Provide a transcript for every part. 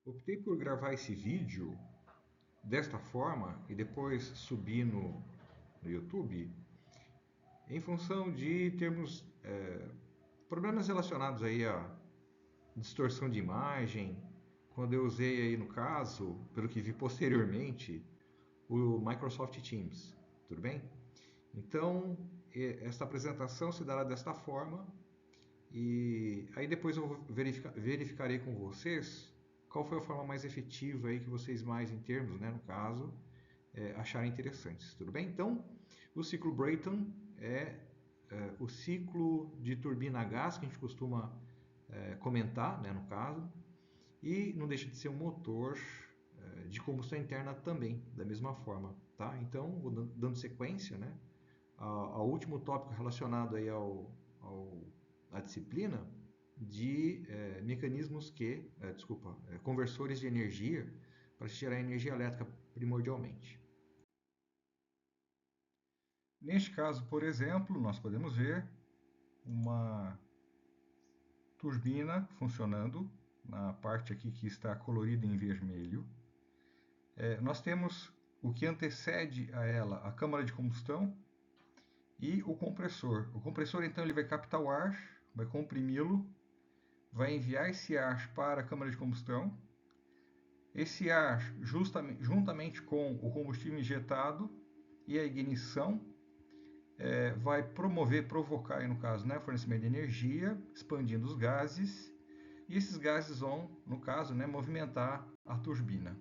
Optei por gravar esse vídeo desta forma e depois subir no YouTube em função de termos problemas relacionados aí a distorção de imagem, quando eu usei aí no caso, pelo que vi posteriormente, o Microsoft Teams, tudo bem? Então, esta apresentação se dará desta forma e aí depois eu verificarei com vocês qual foi a forma mais efetiva aí que vocês mais em termos, né, no caso, acharem interessantes, tudo bem? Então, o ciclo Brayton é o ciclo de turbina a gás que a gente costuma comentar, né, no caso, e não deixa de ser um motor de combustão interna também, da mesma forma, tá? Então, vou dando sequência, né, ao último tópico relacionado aí à disciplina de mecanismos conversores de energia para gerar energia elétrica primordialmente. Neste caso, por exemplo, nós podemos ver uma turbina funcionando na parte aqui que está colorida em vermelho. Nós temos o que antecede a ela a câmara de combustão e o compressor. O compressor, então, ele vai captar o ar, vai comprimi-lo, vai enviar esse ar para a câmara de combustão. Esse ar, juntamente com o combustível injetado e a ignição, vai provocar, no caso, né, fornecimento de energia, expandindo os gases, e esses gases vão, no caso, né, movimentar a turbina.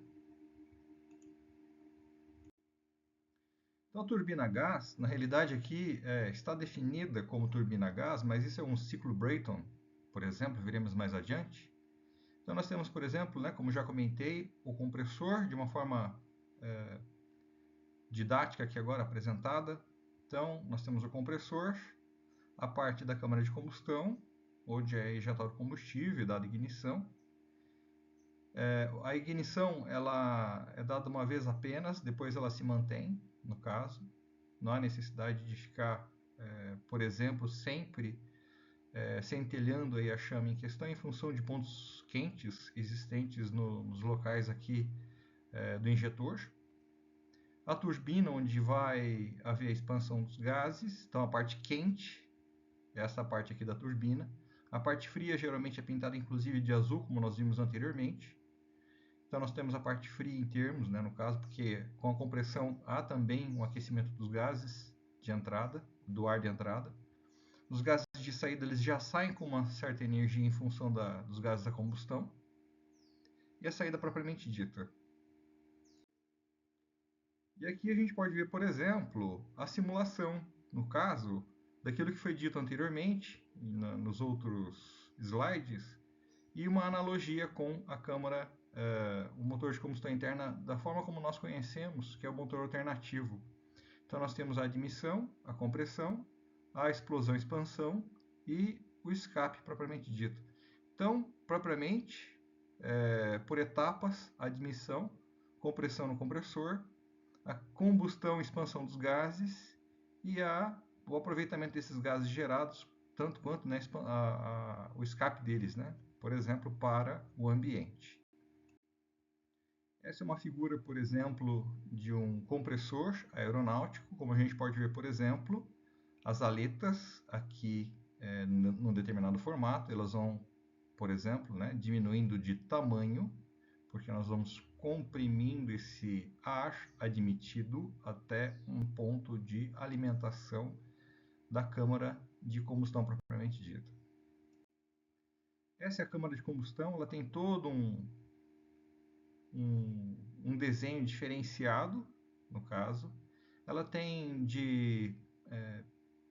Então, a turbina a gás, na realidade aqui está definida como turbina a gás, mas isso é um ciclo Brayton, por exemplo, veremos mais adiante. Então, nós temos, por exemplo, né, como já comentei, o compressor de uma forma didática aqui agora apresentada. Então, nós temos o compressor, a parte da câmara de combustão, onde é injetado combustível e dada ignição. A ignição ela é dada uma vez apenas, depois ela se mantém, no caso. Não há necessidade de ficar, por exemplo, sempre centelhando aí a chama em questão em função de pontos quentes existentes nos locais aqui do injetor. A turbina, onde vai haver a expansão dos gases, então a parte quente, essa parte aqui da turbina. A parte fria geralmente é pintada inclusive de azul, como nós vimos anteriormente. Então nós temos a parte fria em termos, né, no caso, porque com a compressão há também um aquecimento dos gases de entrada, do ar de entrada. Os gases de saída eles já saem com uma certa energia em função dos gases da combustão. E a saída propriamente dita. E aqui a gente pode ver, por exemplo, a simulação, no caso, daquilo que foi dito anteriormente, nos outros slides, e uma analogia com a câmara, o motor de combustão interna da forma como nós conhecemos, que é o motor alternativo. Então nós temos a admissão, a compressão, a explosão e expansão e o escape propriamente dito. Então, propriamente, por etapas, a admissão, compressão no compressor, a combustão e expansão dos gases e o aproveitamento desses gases gerados, tanto quanto, né, o escape deles, né, por exemplo, para o ambiente. Essa é uma figura, por exemplo, de um compressor aeronáutico, como a gente pode ver, por exemplo, as aletas aqui num determinado formato, elas vão, por exemplo, né, diminuindo de tamanho, porque nós vamos comprimindo esse ar admitido até um ponto de alimentação da câmara de combustão propriamente dita. Essa é a câmara de combustão, ela tem todo um desenho diferenciado, no caso. Ela tem de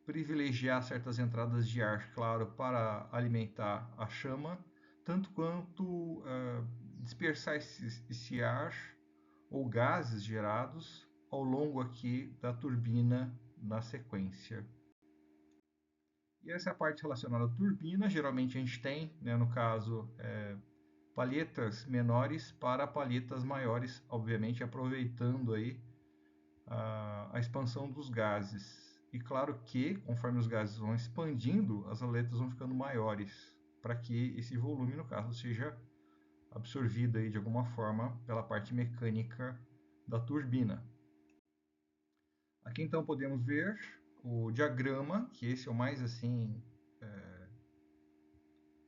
privilegiar certas entradas de ar, claro, para alimentar a chama, tanto quanto dispersar esse ar ou gases gerados ao longo aqui da turbina na sequência. E essa é a parte relacionada à turbina. Geralmente a gente tem, né, no caso, palhetas menores para palhetas maiores, obviamente aproveitando aí a expansão dos gases. E claro que, conforme os gases vão expandindo, as aletas vão ficando maiores, para que esse volume, no caso, seja absorvida aí de alguma forma pela parte mecânica da turbina. Aqui então podemos ver o diagrama, que esse é o mais assim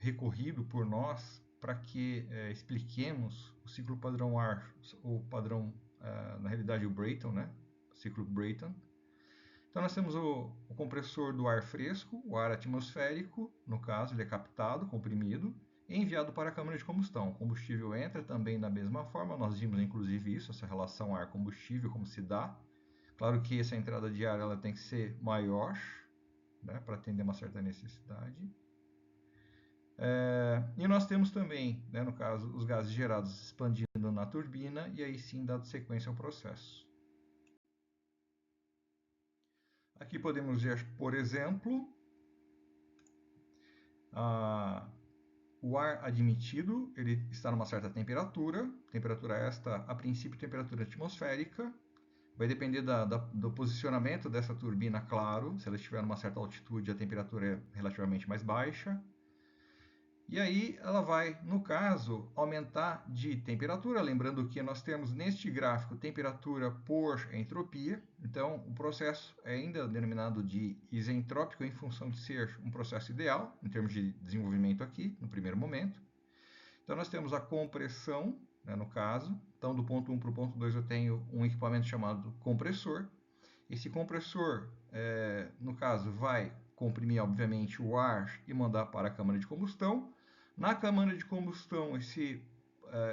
recorrido por nós para que expliquemos o ciclo padrão ar, o padrão, na realidade o Brayton, né? O ciclo Brayton. Então nós temos o compressor do ar fresco, o ar atmosférico, no caso ele é captado, comprimido, e enviado para a câmara de combustão. O combustível entra também da mesma forma, nós vimos inclusive isso, essa relação ar-combustível, como se dá. Claro que essa entrada de ar ela tem que ser maior, né, para atender uma certa necessidade. E nós temos também, né, no caso, os gases gerados expandindo na turbina e aí sim dado sequência ao processo. Aqui podemos ver, por exemplo, o ar admitido, ele está numa certa temperatura esta, a princípio, temperatura atmosférica. Vai depender do posicionamento dessa turbina, claro. Se ela estiver numa certa altitude, a temperatura é relativamente mais baixa. E aí ela vai, no caso, aumentar de temperatura. Lembrando que nós temos neste gráfico temperatura por entropia. Então, o processo é ainda denominado de isentrópico em função de ser um processo ideal, em termos de desenvolvimento aqui, no primeiro momento. Então, nós temos a compressão, né, no caso. Então, do ponto 1 para o ponto 2 eu tenho um equipamento chamado compressor. Esse compressor, no caso, vai comprimir, obviamente, o ar e mandar para a câmara de combustão. Na câmara de combustão,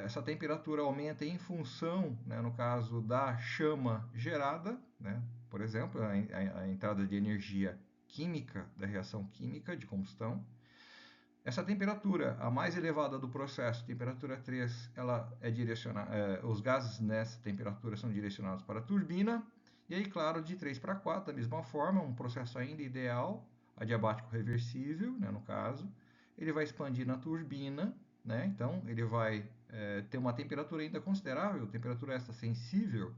essa temperatura aumenta em função, né, no caso, da chama gerada, né, por exemplo, a entrada de energia química, da reação química de combustão. Essa temperatura, a mais elevada do processo, temperatura 3, ela é direcionada, os gases nessa temperatura são direcionados para a turbina. E aí, claro, de 3 para 4, da mesma forma, um processo ainda ideal, adiabático reversível, né, no caso. Ele vai expandir na turbina, né, então ele vai ter uma temperatura ainda considerável, temperatura esta sensível,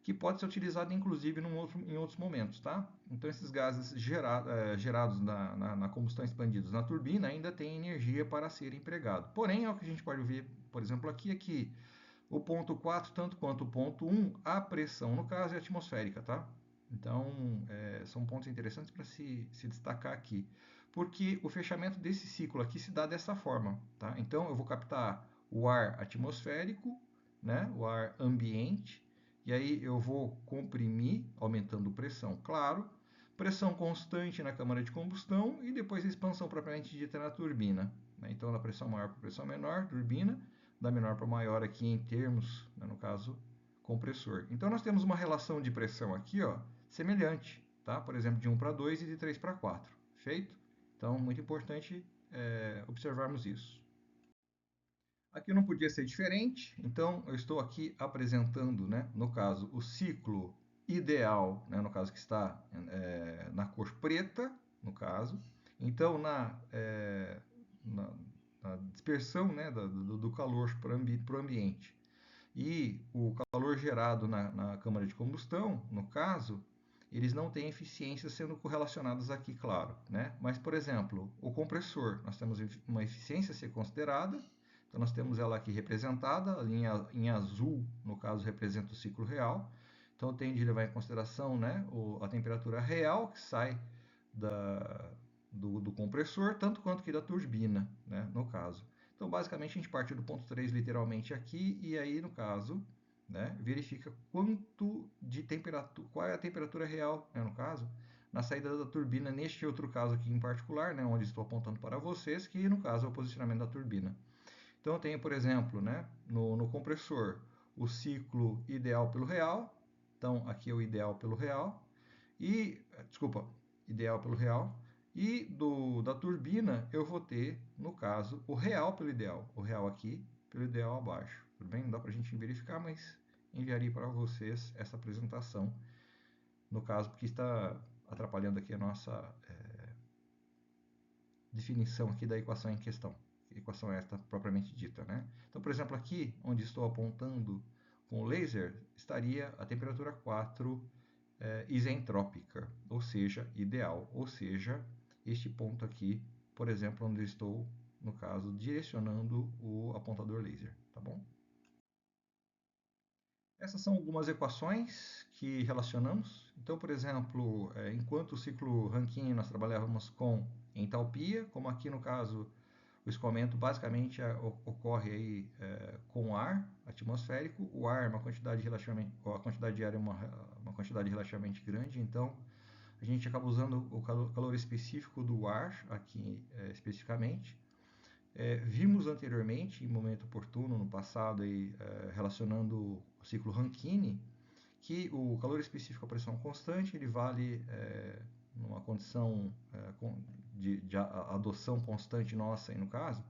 que pode ser utilizada inclusive em outros momentos, tá? Então esses gases gerados na combustão expandidos na turbina ainda têm energia para ser empregado. Porém, o que a gente pode ver, por exemplo, aqui é que o ponto 4, tanto quanto o ponto 1, a pressão, no caso, é atmosférica, tá? Então, são pontos interessantes para se destacar aqui. Porque o fechamento desse ciclo aqui se dá dessa forma, tá? Então, eu vou captar o ar atmosférico, né? O ar ambiente, e aí eu vou comprimir, aumentando pressão, claro, pressão constante na câmara de combustão e depois a expansão propriamente dita na turbina. Né? Então, da pressão maior para pressão menor, turbina, da menor para maior aqui em termos, né, no caso, compressor. Então, nós temos uma relação de pressão aqui, ó, semelhante, tá? Por exemplo, de 1 para 2 e de 3 para 4. Feito? Então, muito importante observarmos isso. Aqui não podia ser diferente, então eu estou aqui apresentando, né, no caso, o ciclo ideal, né, no caso que está na cor preta, no caso. Então, na dispersão, né, do calor para o ambiente e o calor gerado na câmara de combustão, no caso, eles não têm eficiência sendo correlacionados aqui, claro. Né? Mas, por exemplo, o compressor, nós temos uma eficiência a ser considerada. Então, nós temos ela aqui representada, a linha em azul, no caso, representa o ciclo real. Então, tem de levar em consideração, né, a temperatura real que sai do compressor, tanto quanto que da turbina, né, no caso. Então, basicamente, a gente parte do ponto 3 literalmente aqui, e aí, no caso, né, verifica quanto de temperatura, qual é a temperatura real, né, no caso, na saída da turbina, neste outro caso aqui em particular, né, onde estou apontando para vocês, que no caso é o posicionamento da turbina. Então, eu tenho, por exemplo, né, no compressor, o ciclo ideal pelo real. Então, aqui é o ideal pelo real. E, desculpa, ideal pelo real. E da turbina, eu vou ter, no caso, o real pelo ideal. O real aqui pelo ideal abaixo. Tudo bem? Não dá para a gente verificar, mas enviarei para vocês essa apresentação. No caso, porque está atrapalhando aqui a nossa definição aqui da equação em questão. Equação esta propriamente dita, né? Então, por exemplo, aqui onde estou apontando com o laser, estaria a temperatura 4 isentrópica, ou seja, ideal, ou seja, este ponto aqui, por exemplo, onde eu estou, no caso, direcionando apontador laser, tá bom? Essas são algumas equações que relacionamos. Então, por exemplo, enquanto o ciclo Rankine nós trabalhávamos com entalpia, como aqui no caso o escoamento basicamente ocorre aí com ar atmosférico. O ar é uma quantidade relativamente, a quantidade de ar é uma quantidade relativamente grande, então a gente acaba usando o calor específico do ar aqui especificamente. Vimos anteriormente, em momento oportuno, no passado, aí, relacionando o ciclo Rankine, que o calor específico à pressão constante ele vale numa condição de adoção constante nossa, aí no caso,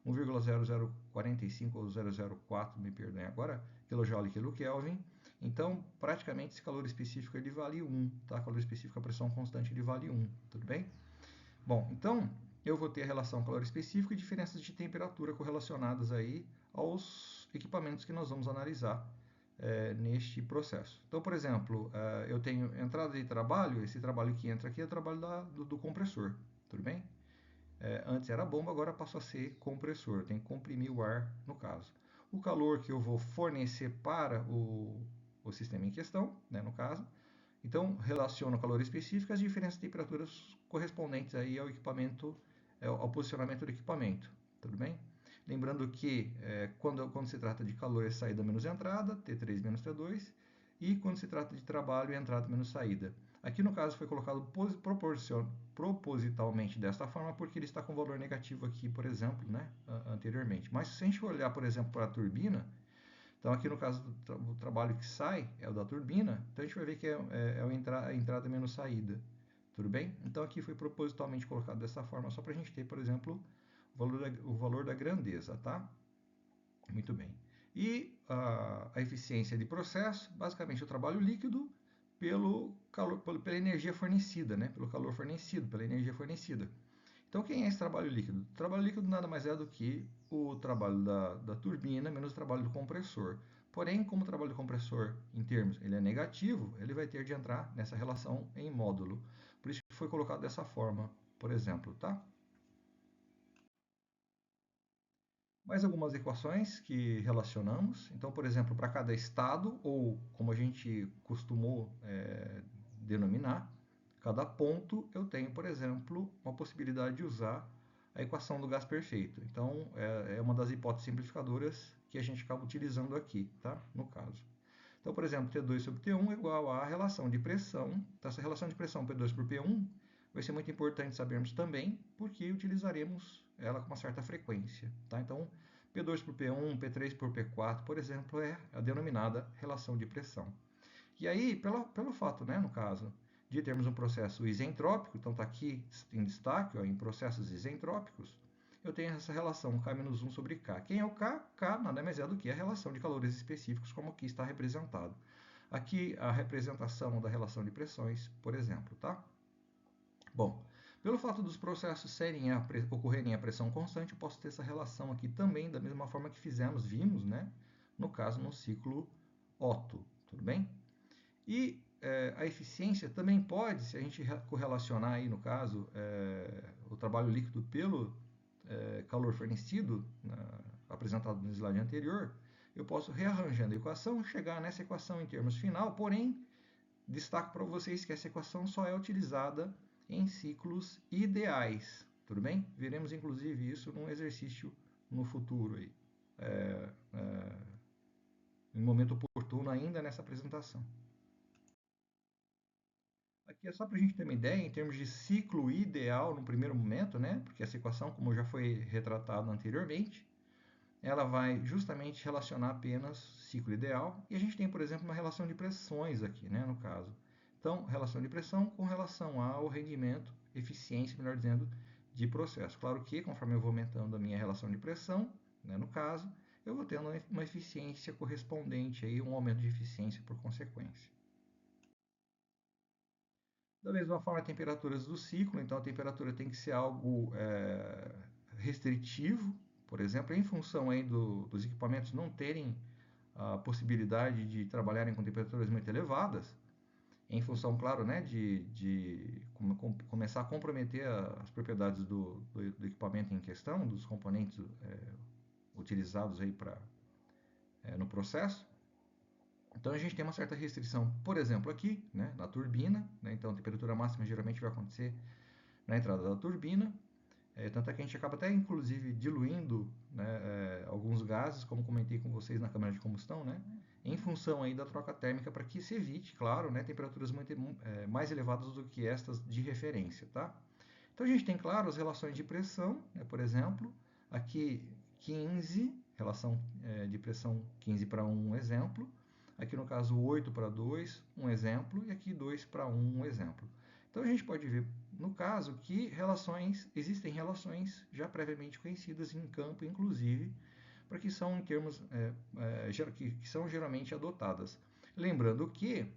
1,0045 ou 004, me perdoem agora, kJ kJ. Então, praticamente, esse calor específico ele vale 1, tá? Calor específico à pressão constante ele vale 1, tudo bem? Bom, então, eu vou ter a relação calor específico e diferenças de temperatura correlacionadas aí aos equipamentos que nós vamos analisar neste processo. Então, por exemplo, eu tenho entrada de trabalho, esse trabalho que entra aqui é o trabalho do compressor, tudo bem? Antes era bomba, agora passou a ser compressor, tem que comprimir o ar no caso. O calor que eu vou fornecer para o sistema em questão, né, no caso, então relaciono o calor específico às diferentes temperaturas correspondentes aí ao equipamento, ao posicionamento do equipamento, tudo bem? Lembrando que quando se trata de calor é saída menos entrada, T3 menos T2, e quando se trata de trabalho é entrada menos saída. Aqui no caso foi colocado propositalmente desta forma porque ele está com valor negativo aqui, por exemplo, né, anteriormente. Mas se a gente olhar, por exemplo, para a turbina, então aqui no caso do trabalho que sai é o da turbina, então a gente vai ver que a entrada menos saída, tudo bem? Então aqui foi propositalmente colocado dessa forma só para a gente ter, por exemplo, o valor da grandeza, tá? Muito bem. E a eficiência de processo, basicamente o trabalho líquido pela energia fornecida, né? Pelo calor fornecido, pela energia fornecida. Então, quem é esse trabalho líquido? O trabalho líquido nada mais é do que o trabalho da turbina menos o trabalho do compressor. Porém, como o trabalho do compressor, em termos, ele é negativo, ele vai ter de entrar nessa relação em módulo. Por isso que foi colocado dessa forma, por exemplo, tá? Mais algumas equações que relacionamos. Então, por exemplo, para cada estado, ou como a gente costumou denominar, cada ponto eu tenho, por exemplo, uma possibilidade de usar a equação do gás perfeito. Então, é uma das hipóteses simplificadoras que a gente acaba utilizando aqui, tá? No caso. Então, por exemplo, T2 sobre T1 é igual à relação de pressão. Então, essa relação de pressão P2 por P1 vai ser muito importante sabermos também, porque utilizaremos ela com uma certa frequência. Tá? Então, P2 por P1, P3 por P4, por exemplo, é a denominada relação de pressão. E aí, pelo fato, né, no caso, de termos um processo isentrópico, então está aqui em destaque, ó, em processos isentrópicos, eu tenho essa relação K-1 sobre K. Quem é o K? K nada mais é do que a relação de calores específicos, como aqui está representado. Aqui a representação da relação de pressões, por exemplo, tá? Bom, pelo fato dos processos ocorrerem a pressão constante, eu posso ter essa relação aqui também, da mesma forma que vimos, né? No caso, no ciclo Otto, tudo bem? E a eficiência também pode, se a gente correlacionar aí, no caso, o trabalho líquido pelo calor fornecido, apresentado no slide anterior, eu posso rearranjando a equação, chegar nessa equação em termos final, porém, destaco para vocês que essa equação só é utilizada em ciclos ideais, tudo bem? Veremos inclusive isso num exercício no futuro aí, em momento oportuno ainda nessa apresentação. Aqui é só para a gente ter uma ideia em termos de ciclo ideal no primeiro momento, né? Porque essa equação, como já foi retratado anteriormente, ela vai justamente relacionar apenas ciclo ideal. E a gente tem, por exemplo, uma relação de pressões aqui, né? No caso. Então, relação de pressão com relação ao rendimento, eficiência, melhor dizendo, de processo. Claro que, conforme eu vou aumentando a minha relação de pressão, né, no caso, eu vou tendo uma eficiência correspondente, aí, um aumento de eficiência por consequência. Da mesma forma, temperaturas do ciclo, então a temperatura tem que ser algo restritivo, por exemplo, em função aí dos equipamentos não terem a possibilidade de trabalharem com temperaturas muito elevadas, em função, claro, né, de começar a comprometer as propriedades do equipamento em questão, dos componentes utilizados aí no processo. Então a gente tem uma certa restrição, por exemplo, aqui, né, na turbina, né, então a temperatura máxima geralmente vai acontecer na entrada da turbina, tanto é que a gente acaba até inclusive diluindo, né, alguns gases, como comentei com vocês na câmara de combustão, né, em função aí da troca térmica, para que se evite, claro, né, temperaturas mais elevadas do que estas de referência, tá? Então a gente tem, claro, as relações de pressão, né, por exemplo, aqui 15, relação de pressão 15 para 1, um exemplo, aqui no caso 8 para 2, um exemplo, e aqui 2 para 1, um exemplo. Então a gente pode ver, no caso, que existem relações já previamente conhecidas em campo, inclusive, para que são em termos que são geralmente adotadas. Lembrando que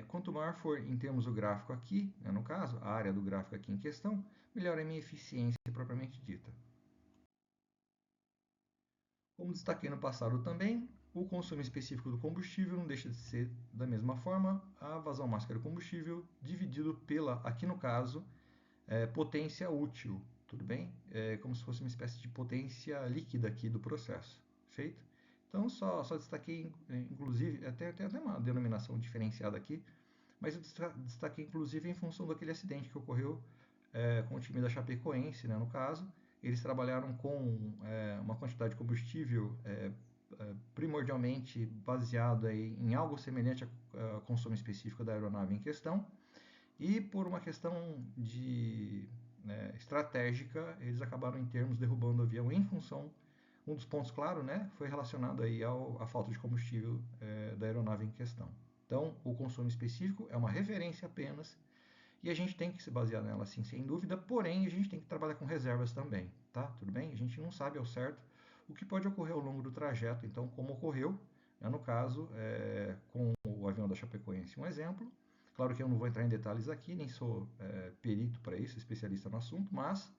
quanto maior for em termos do gráfico aqui, né, no caso, a área do gráfico aqui em questão, melhor é a minha eficiência propriamente dita. Como destaquei no passado também, o consumo específico do combustível não deixa de ser, da mesma forma, a vazão máxima do combustível dividido pela, aqui no caso, potência útil, tudo bem? É como se fosse uma espécie de potência líquida aqui do processo, feito? Então, só destaquei, inclusive, até uma denominação diferenciada aqui, mas eu destaquei, inclusive, em função daquele acidente que ocorreu com o time da Chapecoense, né, no caso. Eles trabalharam com uma quantidade de combustível primordialmente baseado aí em algo semelhante ao consumo específico da aeronave em questão, e por uma questão estratégica, eles acabaram em termos derrubando o avião em função, um dos pontos, claro, né, foi relacionado aí à falta de combustível da aeronave em questão. Então, o consumo específico é uma referência apenas, e a gente tem que se basear nela, sim, sem dúvida, porém a gente tem que trabalhar com reservas também, tá? Tudo bem? A gente não sabe ao certo o que pode ocorrer ao longo do trajeto, então, como ocorreu, né, no caso, com o avião da Chapecoense, um exemplo. Claro que eu não vou entrar em detalhes aqui, nem sou perito para isso, especialista no assunto, mas,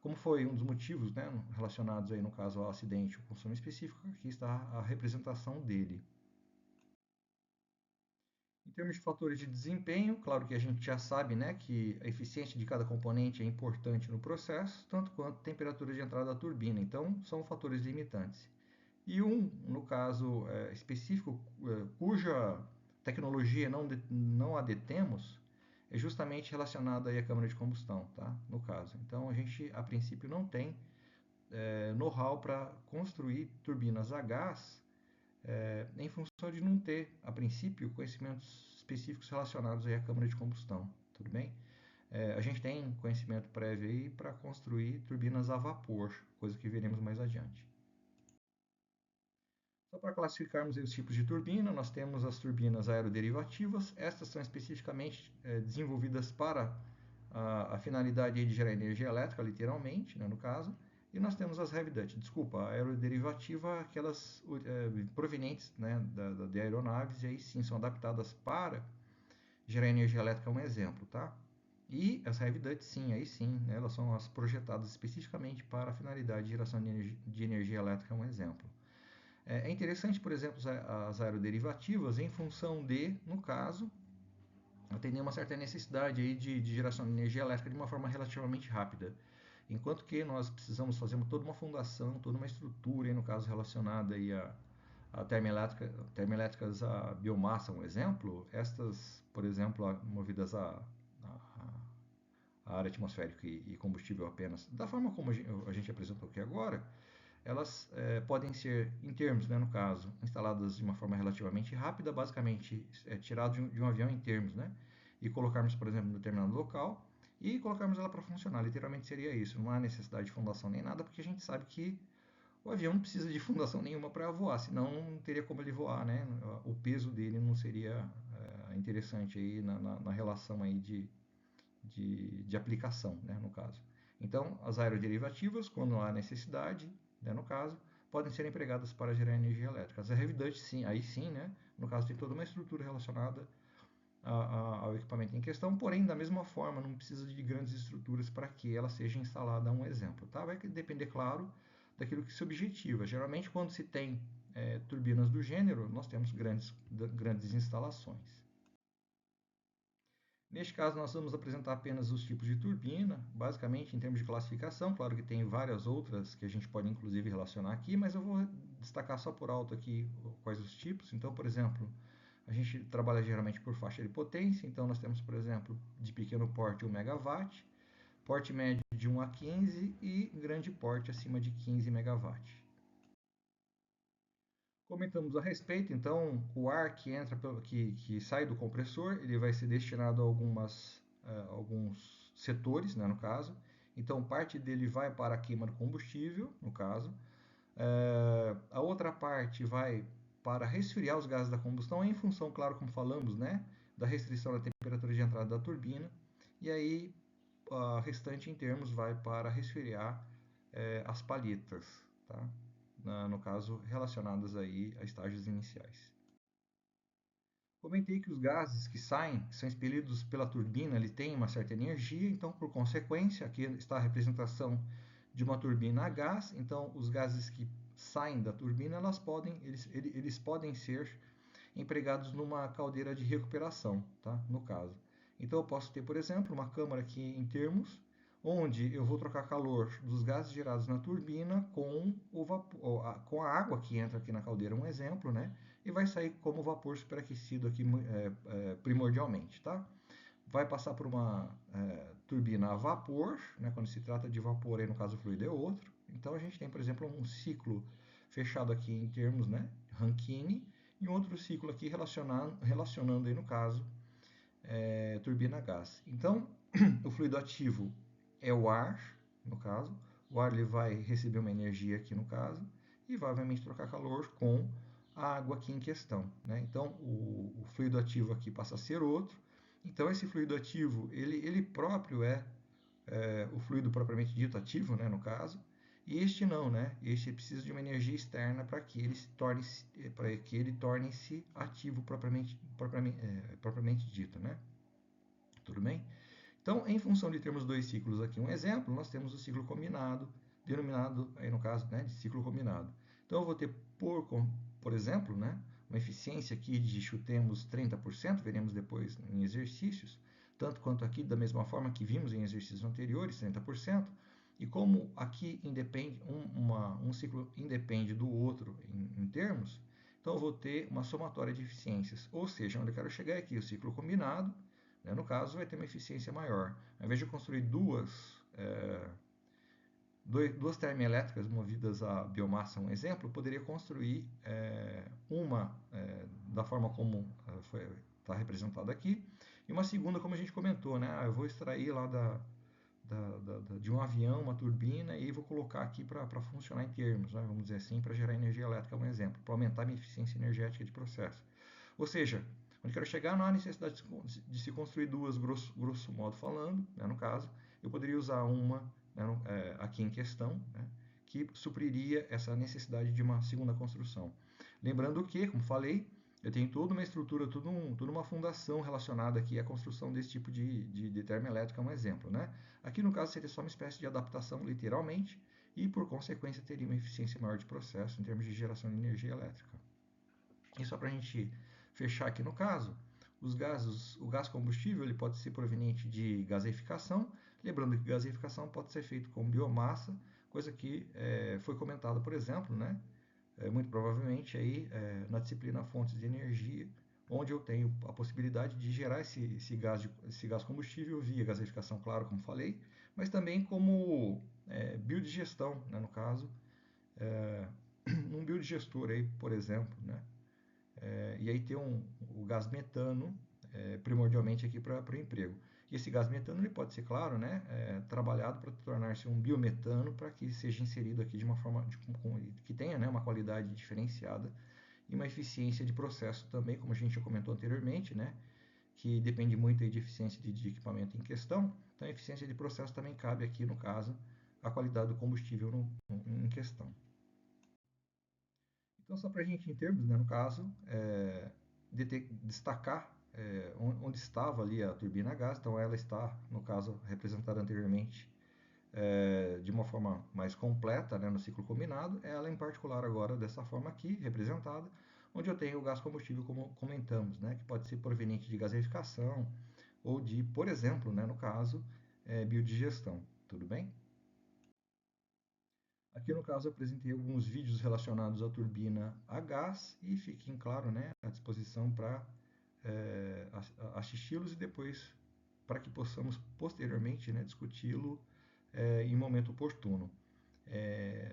como foi um dos motivos, né, relacionados aí, no caso, ao acidente, o consumo específico, aqui está a representação dele. Em termos de fatores de desempenho, claro que a gente já sabe, né, que a eficiência de cada componente é importante no processo, tanto quanto a temperatura de entrada da turbina. Então, são fatores limitantes. E no caso específico, cuja tecnologia não a detemos, é justamente relacionado aí à câmara de combustão, tá? No caso. Então, a gente, a princípio, não tem know-how para construir turbinas a gás em função de não ter, a princípio, conhecimentos específicos relacionados aí à câmara de combustão, tudo bem? A gente tem conhecimento prévio aí para construir turbinas a vapor, coisa que veremos mais adiante. Só para classificarmos os tipos de turbina, nós temos as turbinas aeroderivativas. Estas são especificamente desenvolvidas para a finalidade de gerar energia elétrica, literalmente, né, no caso. E nós temos as heavy duty, desculpa, a aeroderivativa, aquelas provenientes, né, de aeronaves, e aí sim são adaptadas para gerar energia elétrica, é um exemplo, tá? E as heavy duty, sim, aí sim, né, elas são as projetadas especificamente para a finalidade de geração de energia elétrica, é um exemplo. É interessante, por exemplo, as aeroderivativas em função de, no caso, atender uma certa necessidade aí de geração de energia elétrica de uma forma relativamente rápida. Enquanto que nós precisamos fazer toda uma fundação, toda uma estrutura, aí, no caso relacionada aí a termoelétricas a biomassa, um exemplo, estas, por exemplo, movidas a área atmosférica e combustível apenas, da forma como a gente apresentou aqui agora, elas podem ser, em termos, né, no caso, instaladas de uma forma relativamente rápida, basicamente tirado de um avião em termos, né, e colocarmos, por exemplo, no determinado local e colocarmos ela para funcionar. Literalmente seria isso, não há necessidade de fundação nem nada, porque a gente sabe que o avião não precisa de fundação nenhuma para voar, senão não teria como ele voar, né? O peso dele não seria interessante aí na relação aí de aplicação, né, no caso. Então, as aeroderivativas, quando há necessidade, né, no caso, podem ser empregadas para gerar energia elétrica. As heavy duty, sim, aí sim, né, no caso tem toda uma estrutura relacionada ao equipamento em questão, porém, da mesma forma, não precisa de grandes estruturas para que ela seja instalada, um exemplo. Tá? Vai depender, claro, daquilo que se objetiva. Geralmente, quando se tem turbinas do gênero, nós temos grandes instalações. Neste caso, nós vamos apresentar apenas os tipos de turbina, basicamente em termos de classificação. Claro que tem várias outras que a gente pode inclusive relacionar aqui, mas eu vou destacar só por alto aqui quais os tipos. Então, por exemplo, a gente trabalha geralmente por faixa de potência, então nós temos, por exemplo, de pequeno porte 1 megawatt, porte médio de 1 a 15 e grande porte acima de 15 megawatt. Comentamos a respeito, então o ar que entra que sai do compressor, ele vai ser destinado a alguns setores, né, no caso. Então parte dele vai para a queima do combustível, no caso. A outra parte vai para resfriar os gases da combustão, em função, claro, como falamos, né, da restrição da temperatura de entrada da turbina. E aí a restante em termos vai para resfriar as palhetas, tá? No caso, relacionadas aí a estágios iniciais. Comentei que os gases que saem, que são expelidos pela turbina, ele tem uma certa energia, então, por consequência, aqui está a representação de uma turbina a gás, então os gases que saem da turbina, eles podem ser empregados numa caldeira de recuperação, tá? No caso. Então eu posso ter, por exemplo, uma câmara aqui em termos, onde eu vou trocar calor dos gases gerados na turbina com a água que entra aqui na caldeira, um exemplo, né? E vai sair como vapor superaquecido aqui primordialmente, tá? Vai passar por uma turbina a vapor, né? Quando se trata de vapor, aí no caso o fluido é outro. Então a gente tem, por exemplo, um ciclo fechado aqui em termos, né? Rankine, e um outro ciclo aqui relacionando aí no caso turbina a gás. Então o fluido ativo é o ar, no caso. O ar ele vai receber uma energia aqui no caso e vai obviamente trocar calor com a água aqui em questão, né? Então o fluido ativo aqui passa a ser outro. Então esse fluido ativo ele próprio é o fluido propriamente dito ativo, né, no caso. E este não, né? Este precisa de uma energia externa para que ele torne-se ativo propriamente dito, né? Tudo bem? Então, em função de termos dois ciclos aqui, um exemplo, nós temos o ciclo combinado, denominado aí no caso, né, de ciclo combinado. Então, eu vou ter por exemplo, né, uma eficiência aqui de chutemos 30%, veremos depois em exercícios, tanto quanto aqui da mesma forma que vimos em exercícios anteriores, 30%. E como aqui um ciclo independe do outro em termos, então eu vou ter uma somatória de eficiências. Ou seja, onde eu quero chegar aqui, o ciclo combinado, né, no caso, vai ter uma eficiência maior. Ao invés de construir duas termoelétricas movidas a biomassa, um exemplo, eu poderia construir uma da forma como está representada aqui, e uma segunda, como a gente comentou, né? Eu vou extrair lá de um avião uma turbina e vou colocar aqui para funcionar em termos, né? Vamos dizer assim, para gerar energia elétrica, um exemplo, para aumentar a minha eficiência energética de processo. Ou seja, onde quero chegar, não há necessidade de se construir duas, grosso modo falando, né, no caso, eu poderia usar uma aqui em questão, né, que supriria essa necessidade de uma segunda construção. Lembrando que, como falei, eu tenho toda uma estrutura, toda uma fundação relacionada aqui à construção desse tipo de termoelétrica, um exemplo, né? Aqui no caso seria só uma espécie de adaptação, literalmente, e por consequência teria uma eficiência maior de processo em termos de geração de energia elétrica. E só para a gente fechar aqui no caso, o gás combustível ele pode ser proveniente de gaseificação, lembrando que gaseificação pode ser feito com biomassa, coisa que foi comentada, por exemplo, né, muito provavelmente aí, na disciplina Fontes de Energia, onde eu tenho a possibilidade de gerar esse gás combustível via gaseificação, claro, como falei, mas também como biodigestão, né, no caso, um biodigestor aí, por exemplo, né, e aí tem o gás metano, primordialmente aqui para o emprego. E esse gás metano ele pode ser, claro, né, trabalhado para tornar-se um biometano para que seja inserido aqui de uma forma que tenha, né, uma qualidade diferenciada e uma eficiência de processo também, como a gente já comentou anteriormente, né, que depende muito aí de eficiência de equipamento em questão. Então a eficiência de processo também cabe aqui, no caso, a qualidade do combustível em questão. Então, só para a gente, em termos, né, no caso, destacar onde estava ali a turbina a gás. Então, ela está, no caso, representada anteriormente de uma forma mais completa, né, no ciclo combinado. Ela, em particular, agora, dessa forma aqui, representada, onde eu tenho o gás combustível, como comentamos, né, que pode ser proveniente de gaseificação, ou de, por exemplo, né, no caso, biodigestão. Tudo bem? Aqui no caso eu apresentei alguns vídeos relacionados à turbina a gás e fiquem, claro, né, à disposição para assisti-los e depois para que possamos posteriormente, né, discuti-lo em momento oportuno.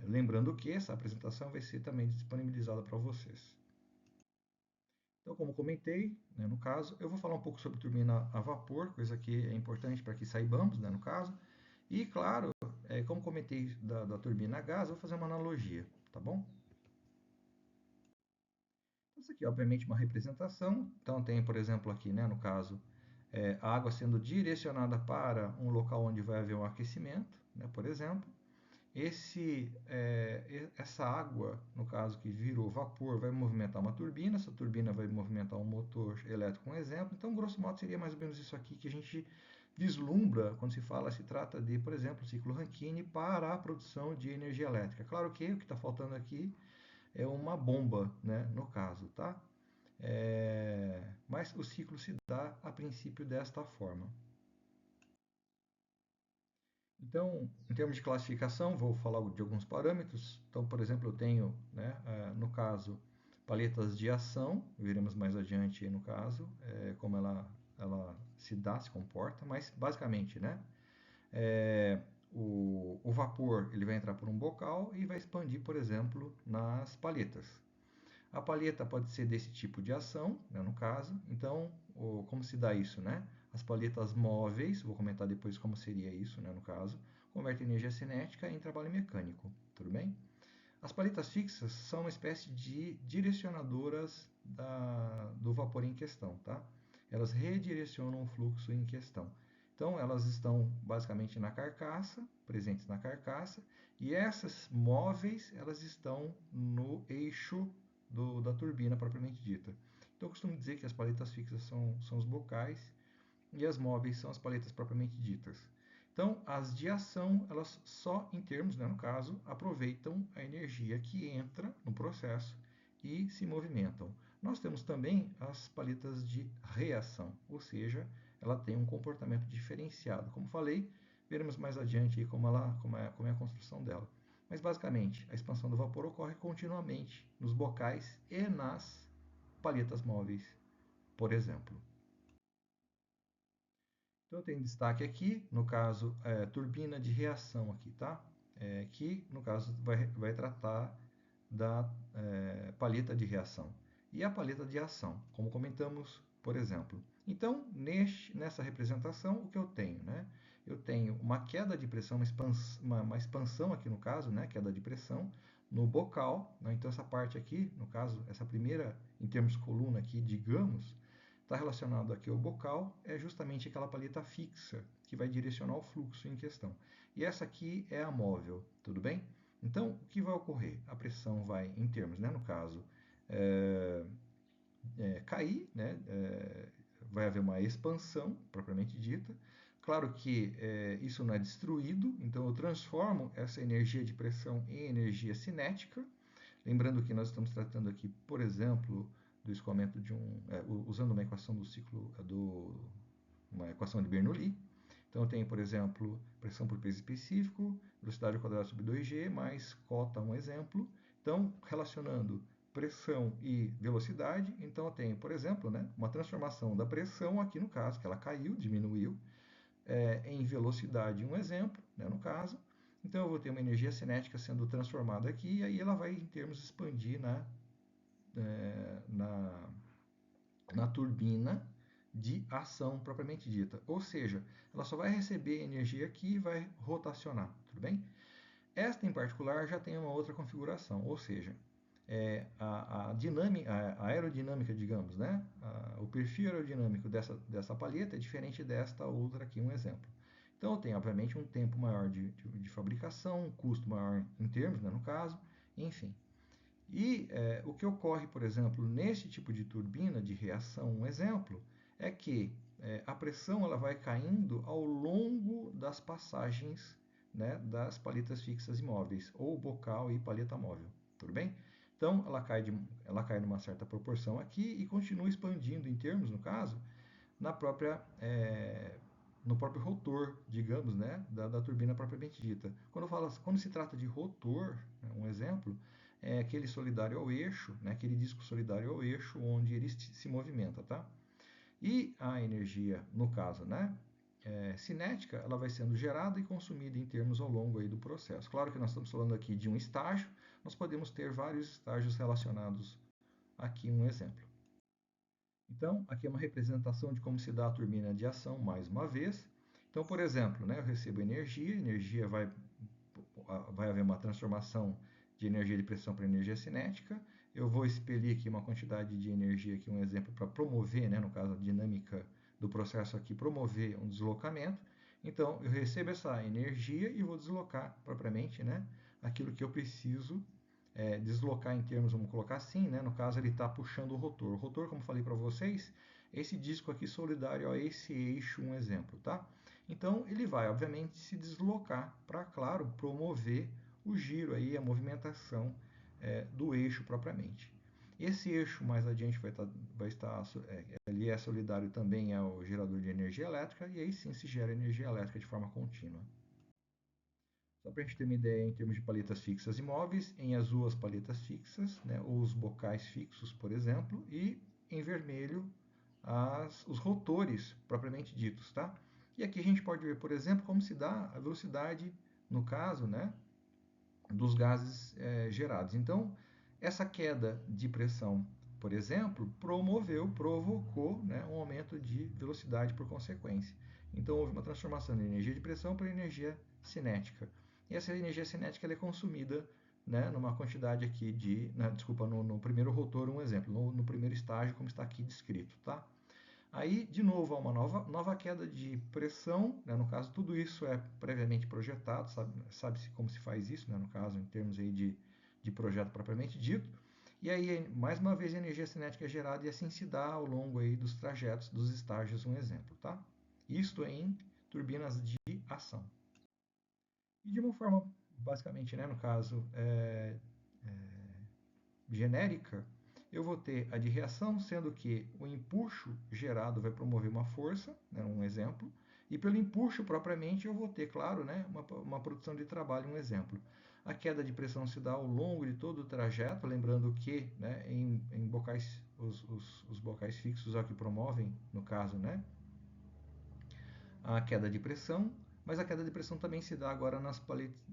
Lembrando que essa apresentação vai ser também disponibilizada para vocês. Então, como comentei, né, no caso, eu vou falar um pouco sobre turbina a vapor, coisa que é importante para que saibamos, né, no caso. E, claro, como comentei da turbina a gás, eu vou fazer uma analogia, tá bom? Isso aqui, obviamente, é uma representação. Então, tem, por exemplo, aqui, né, no caso, a água sendo direcionada para um local onde vai haver um aquecimento, né, por exemplo. Essa água, no caso que virou vapor, vai movimentar uma turbina, essa turbina vai movimentar um motor elétrico, um exemplo. Então, grosso modo, seria mais ou menos isso aqui que a gente vislumbra quando se trata de, por exemplo, ciclo Rankine para a produção de energia elétrica. Claro que o que está faltando aqui é uma bomba, né, no caso, tá? Mas o ciclo se dá a princípio desta forma. Então, em termos de classificação, vou falar de alguns parâmetros. Então, por exemplo, eu tenho, né, no caso, paletas de ação, veremos mais adiante no caso, como ela se dá, se comporta, mas basicamente, né, o vapor ele vai entrar por um bocal e vai expandir, por exemplo, nas paletas. A palheta pode ser desse tipo de ação, né, no caso. Então, como se dá isso, né? As palhetas móveis, vou comentar depois como seria isso, né, no caso, convertem energia cinética em trabalho mecânico, tudo bem? As palhetas fixas são uma espécie de direcionadoras do vapor em questão, tá? Elas redirecionam o fluxo em questão. Então, elas estão basicamente na carcaça, presentes na carcaça, e essas móveis, elas estão no eixo da turbina propriamente dita. Então, eu costumo dizer que as paletas fixas são os bocais e as móveis são as paletas propriamente ditas. Então, as de ação, elas só, em termos, né, no caso, aproveitam a energia que entra no processo e se movimentam. Nós temos também as paletas de reação, ou seja, ela tem um comportamento diferenciado. Como falei, veremos mais adiante como é a construção dela. Mas, basicamente, a expansão do vapor ocorre continuamente nos bocais e nas paletas móveis, por exemplo. Então, tem destaque aqui, no caso, turbina de reação aqui, tá? Que, no caso, vai tratar da paleta de reação. E a paleta de ação, como comentamos, por exemplo. Então, nessa representação, o que eu tenho, né? Eu tenho uma queda de pressão, uma expansão aqui no caso, né? Queda de pressão no bocal, né? Então, essa parte aqui, no caso, essa primeira, em termos coluna aqui, digamos, está relacionado aqui ao bocal, é justamente aquela paleta fixa que vai direcionar o fluxo em questão. E essa aqui é a móvel, tudo bem? Então, o que vai ocorrer? A pressão vai, em termos, né, no caso, cair, né, vai haver uma expansão, propriamente dita. Claro que isso não é destruído, então eu transformo essa energia de pressão em energia cinética. Lembrando que nós estamos tratando aqui, por exemplo, do escoamento usando uma equação do ciclo, uma equação de Bernoulli. Então, eu tenho, por exemplo, pressão por peso específico, velocidade ao quadrado sobre 2g, mais cota, um exemplo. Então, relacionando pressão e velocidade, então eu tenho, por exemplo, né, uma transformação da pressão aqui no caso, que ela caiu, diminuiu, em velocidade, um exemplo, né, no caso. Então, eu vou ter uma energia cinética sendo transformada aqui, e aí ela vai, em termos, expandir na turbina de ação propriamente dita. Ou seja, ela só vai receber energia aqui e vai rotacionar, tudo bem? Esta em particular já tem uma outra configuração, ou seja, a aerodinâmica, digamos, né? O perfil aerodinâmico dessa palheta é diferente desta outra aqui, um exemplo. Então, eu tenho, obviamente, um tempo maior de fabricação, um custo maior em termos, né, no caso, enfim. E o que ocorre, por exemplo, nesse tipo de turbina de reação, um exemplo, é que a pressão ela vai caindo ao longo das passagens, né, das paletas fixas imóveis, ou bocal e paleta móvel, tudo bem? Então, ela cai numa certa proporção aqui e continua expandindo em termos, no caso, na própria, no próprio rotor, digamos, né, da turbina propriamente dita. Quando se trata de rotor, né, um exemplo, é aquele solidário ao eixo, né, aquele disco solidário ao eixo onde ele se movimenta, tá? E a energia, no caso, né, cinética, ela vai sendo gerada e consumida em termos ao longo aí do processo. Claro que nós estamos falando aqui de um estágio, nós podemos ter vários estágios relacionados aqui, um exemplo. Então, aqui é uma representação de como se dá a turbina de ação, mais uma vez. Então, por exemplo, né, eu recebo energia vai haver uma transformação de energia de pressão para energia cinética. Eu vou expelir aqui uma quantidade de energia, aqui um exemplo, para promover, né, no caso a dinâmica do processo aqui, promover um deslocamento. Então, eu recebo essa energia e vou deslocar propriamente, né, aquilo que eu preciso deslocar em termos, vamos colocar assim, né? No caso ele está puxando o rotor. O rotor, como falei para vocês, esse disco aqui solidário a esse eixo, um exemplo, tá? Então ele vai, obviamente, se deslocar para, claro, promover o giro aí, a movimentação do eixo propriamente. Esse eixo mais adiante vai estar ele é solidário também ao gerador de energia elétrica e aí sim se gera energia elétrica de forma contínua. Só para a gente ter uma ideia em termos de paletas fixas e móveis, em azul as paletas fixas, né, ou os bocais fixos, por exemplo, e em vermelho os rotores propriamente ditos, tá? E aqui a gente pode ver, por exemplo, como se dá a velocidade, no caso, né, dos gases gerados. Então, essa queda de pressão, por exemplo, provocou, né, um aumento de velocidade por consequência. Então, houve uma transformação de energia de pressão para energia cinética. E essa energia cinética ela é consumida, né, numa quantidade aqui no primeiro rotor, um exemplo, no primeiro estágio, como está aqui descrito, tá? Aí, de novo, há uma nova queda de pressão, né? No caso, tudo isso é previamente projetado, sabe-se como se faz isso, né? No caso, em termos aí de projeto propriamente dito. E aí, mais uma vez, a energia cinética é gerada e assim se dá ao longo aí dos trajetos, dos estágios, um exemplo, tá? Isto em turbinas de ação. E de uma forma, basicamente, né, no caso, genérica, eu vou ter a de reação, sendo que o empuxo gerado vai promover uma força, né, um exemplo, e pelo empuxo propriamente eu vou ter, claro, né, uma produção de trabalho, um exemplo. A queda de pressão se dá ao longo de todo o trajeto, lembrando que, né, em bocais, os bocais fixos é o que promovem, no caso, né, a queda de pressão, mas a queda de pressão também se dá agora nas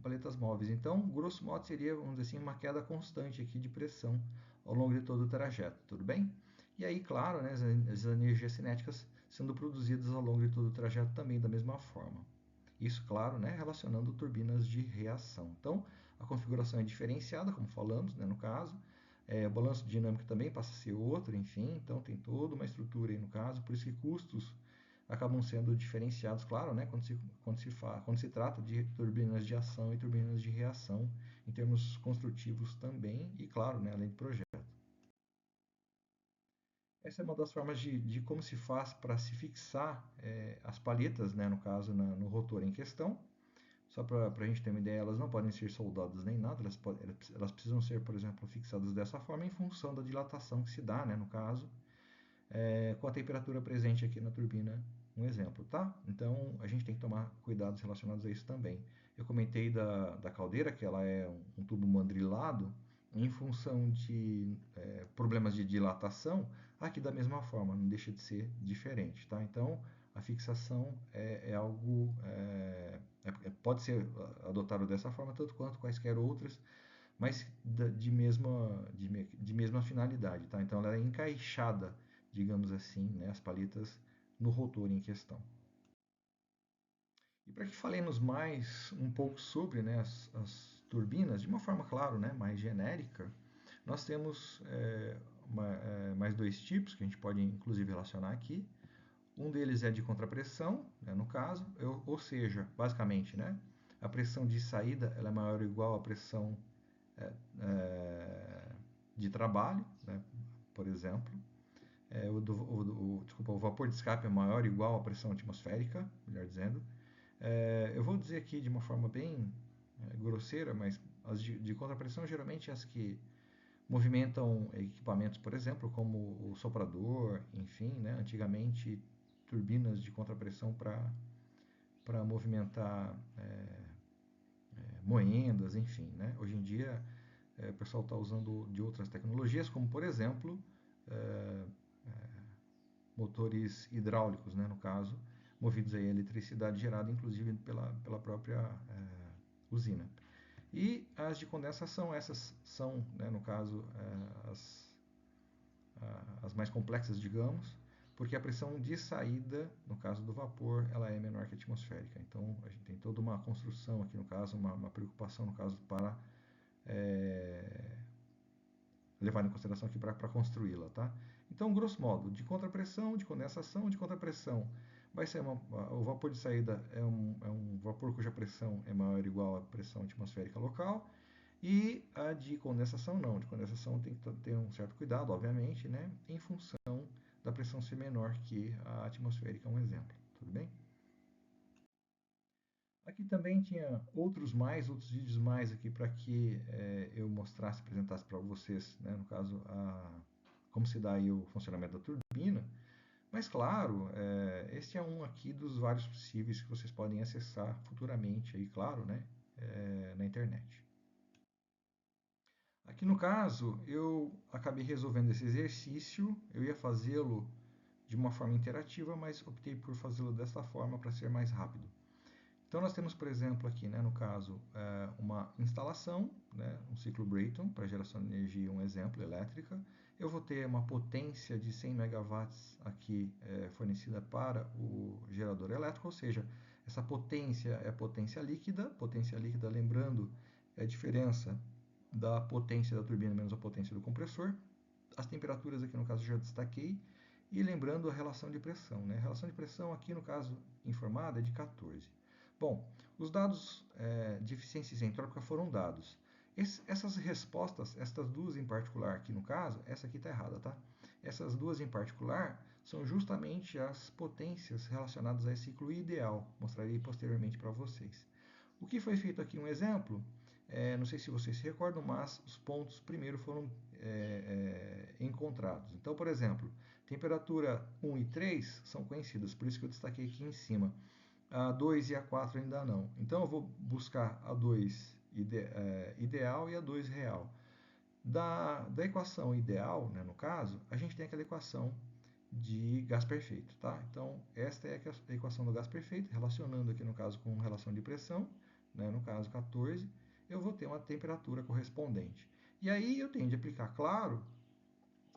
paletas móveis. Então, grosso modo, seria, vamos dizer assim, uma queda constante aqui de pressão ao longo de todo o trajeto, tudo bem? E aí, claro, né, as energias cinéticas sendo produzidas ao longo de todo o trajeto também da mesma forma. Isso, claro, né, relacionando turbinas de reação. Então, a configuração é diferenciada, como falamos, né, no caso. O balanço dinâmico também passa a ser outro, enfim, então tem toda uma estrutura aí no caso, por isso que custos acabam sendo diferenciados, claro, né, quando se trata de turbinas de ação e turbinas de reação, em termos construtivos também, e claro, né, além de projeto. Essa é uma das formas de como se faz para se fixar as palhetas, né, no caso, no rotor em questão. Só para a gente ter uma ideia, elas não podem ser soldadas nem nada, elas precisam ser, por exemplo, fixadas dessa forma em função da dilatação que se dá, né, no caso, com a temperatura presente aqui na turbina, um exemplo, tá? Então a gente tem que tomar cuidados relacionados a isso também. Eu comentei da caldeira, que ela é um tubo mandrilado, em função de problemas de dilatação, aqui da mesma forma, não deixa de ser diferente, tá? Então a fixação é algo, pode ser adotado dessa forma, tanto quanto quaisquer outras, mas de mesma finalidade, tá? Então ela é encaixada, digamos assim, né, as paletas no rotor em questão. E para que falemos mais um pouco sobre, né, as turbinas, de uma forma, claro, né, mais genérica, nós temos mais dois tipos que a gente pode inclusive relacionar aqui. Um deles é de contrapressão, né, no caso, ou seja, basicamente, né, a pressão de saída ela é maior ou igual à pressão de trabalho, né, por exemplo. O vapor de escape é maior ou igual à pressão atmosférica, melhor dizendo. Eu vou dizer aqui de uma forma bem grosseira, mas as de contrapressão geralmente as que movimentam equipamentos, por exemplo, como o soprador, enfim, né? Antigamente turbinas de contrapressão para movimentar moendas, enfim, né? Hoje em dia o pessoal está usando de outras tecnologias, como por exemplo motores hidráulicos, né, no caso, movidos a eletricidade gerada inclusive pela própria usina. E as de condensação, essas são, né, no caso, as mais complexas, digamos, porque a pressão de saída, no caso do vapor, ela é menor que a atmosférica. Então, a gente tem toda uma construção aqui, no caso, uma preocupação, no caso, para levar em consideração aqui para construí-la, tá? Então, grosso modo, de contrapressão, de condensação, de contrapressão, vai ser o vapor de saída é um vapor cuja pressão é maior ou igual à pressão atmosférica local, e a de condensação não. De condensação tem que ter um certo cuidado, obviamente, né, em função da pressão ser menor que a atmosférica, um exemplo, tudo bem? Aqui também tinha outros vídeos mais aqui para que eu mostrasse, apresentasse para vocês, né, no caso, como se dá aí o funcionamento da turbina. Mas claro, este é um aqui dos vários possíveis que vocês podem acessar futuramente, aí, claro, né, na internet. Aqui no caso, eu acabei resolvendo esse exercício, eu ia fazê-lo de uma forma interativa, mas optei por fazê-lo desta forma para ser mais rápido. Então nós temos, por exemplo, aqui, né, no caso, uma instalação, né, um ciclo Brayton para geração de energia, um exemplo, elétrica. Eu vou ter uma potência de 100 megawatts aqui fornecida para o gerador elétrico, ou seja, essa potência é potência líquida, lembrando, é a diferença da potência da turbina menos a potência do compressor. As temperaturas aqui no caso já destaquei, e lembrando a relação de pressão, né? A relação de pressão aqui no caso informada é de 14. Bom, os dados de eficiência isentrópica foram dados. Essas respostas, estas duas em particular aqui no caso, essa aqui está errada, tá? Essas duas em particular são justamente as potências relacionadas a esse ciclo ideal. Mostrarei posteriormente para vocês. O que foi feito aqui, um exemplo, não sei se vocês se recordam, mas os pontos primeiro foram encontrados. Então, por exemplo, temperatura 1 e 3 são conhecidas, por isso que eu destaquei aqui em cima. A 2 e a 4 ainda não. Então eu vou buscar a 2 ideal e a 2 real. Da equação ideal, né, no caso, a gente tem aquela equação de gás perfeito, tá? Então esta é a equação do gás perfeito, relacionando aqui no caso com relação de pressão, né, no caso 14, eu vou ter uma temperatura correspondente. E aí eu tenho de aplicar, claro,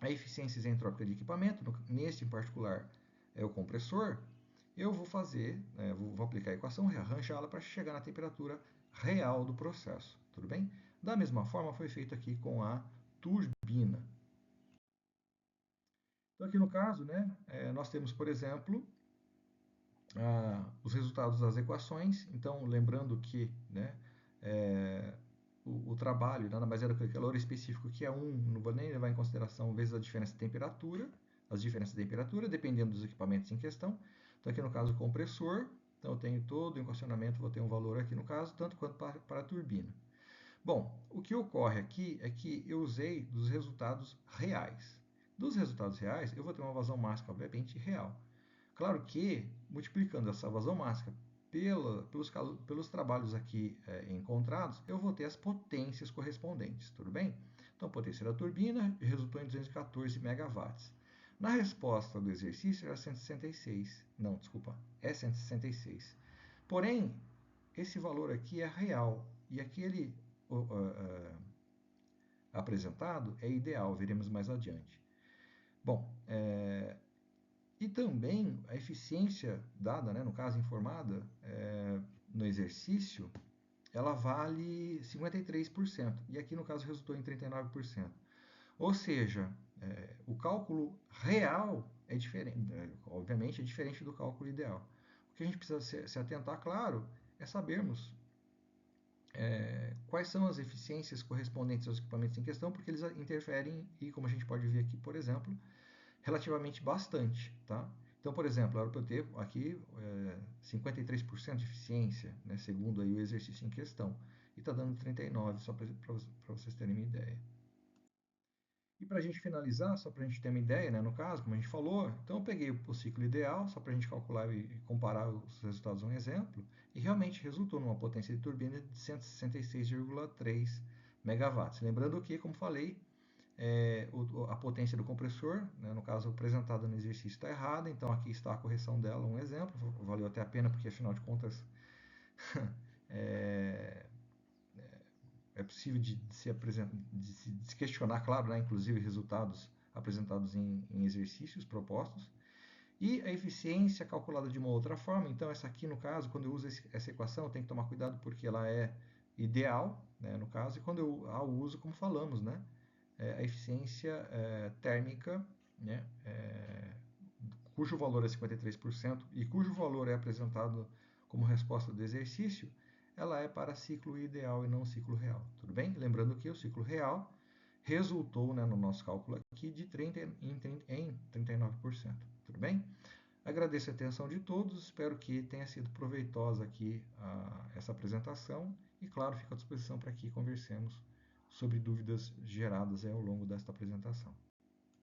a eficiência isentrópica de equipamento, neste em particular é o compressor. Eu vou fazer, vou aplicar a equação, rearranjá-la para chegar na temperatura real do processo, tudo bem? Da mesma forma foi feito aqui com a turbina. Então aqui no caso, né, nós temos, por exemplo, os resultados das equações. Então lembrando que, né, o trabalho nada mais é do que o calor específico, que é 1, não vou nem levar em consideração vezes a diferença de temperatura, as diferenças de temperatura, dependendo dos equipamentos em questão. Então aqui no caso o compressor, então eu tenho todo o equacionamento, vou ter um valor aqui no caso, tanto quanto para a turbina. Bom, o que ocorre aqui é que eu usei dos resultados reais. Dos resultados reais, eu vou ter uma vazão máxima, obviamente, real. Claro que, multiplicando essa vazão máxima pelos trabalhos aqui encontrados, eu vou ter as potências correspondentes, tudo bem? Então, a potência da turbina resultou em 214 megawatts. Na resposta do exercício era 166. Não, desculpa, é 166. Porém, esse valor aqui é real e aquele apresentado é ideal, veremos mais adiante. Bom, e também a eficiência dada, né, no caso informada, no exercício, ela vale 53%. E aqui no caso resultou em 39%. Ou seja, o cálculo real é diferente, obviamente é diferente do cálculo ideal. O que a gente precisa se atentar, claro, é sabermos quais são as eficiências correspondentes aos equipamentos em questão, porque eles interferem, e como a gente pode ver aqui, por exemplo, relativamente bastante, tá? Então, por exemplo, era para eu ter aqui 53% de eficiência, né, segundo aí o exercício em questão, e está dando 39%, só para vocês terem uma ideia. E para a gente finalizar, só para a gente ter uma ideia, né, no caso, como a gente falou, então eu peguei o ciclo ideal, só para a gente calcular e comparar os resultados, um exemplo, e realmente resultou numa potência de turbina de 166,3 megawatts. Lembrando que, como falei, a potência do compressor, né, no caso apresentada no exercício, está errada, então aqui está a correção dela, um exemplo, valeu até a pena, porque afinal de contas é, é possível de se questionar, claro, né, inclusive resultados apresentados em exercícios propostos. E a eficiência calculada de uma outra forma, então essa aqui no caso, quando eu uso essa equação, eu tenho que tomar cuidado porque ela é ideal, né, no caso, e quando eu a uso, como falamos, né, a eficiência térmica, né, cujo valor é 53% e cujo valor é apresentado como resposta do exercício, ela é para ciclo ideal e não ciclo real, tudo bem? Lembrando que o ciclo real resultou, né, no nosso cálculo aqui de 39%, tudo bem? Agradeço a atenção de todos, espero que tenha sido proveitosa aqui essa apresentação e, claro, fico à disposição para que conversemos sobre dúvidas geradas ao longo desta apresentação.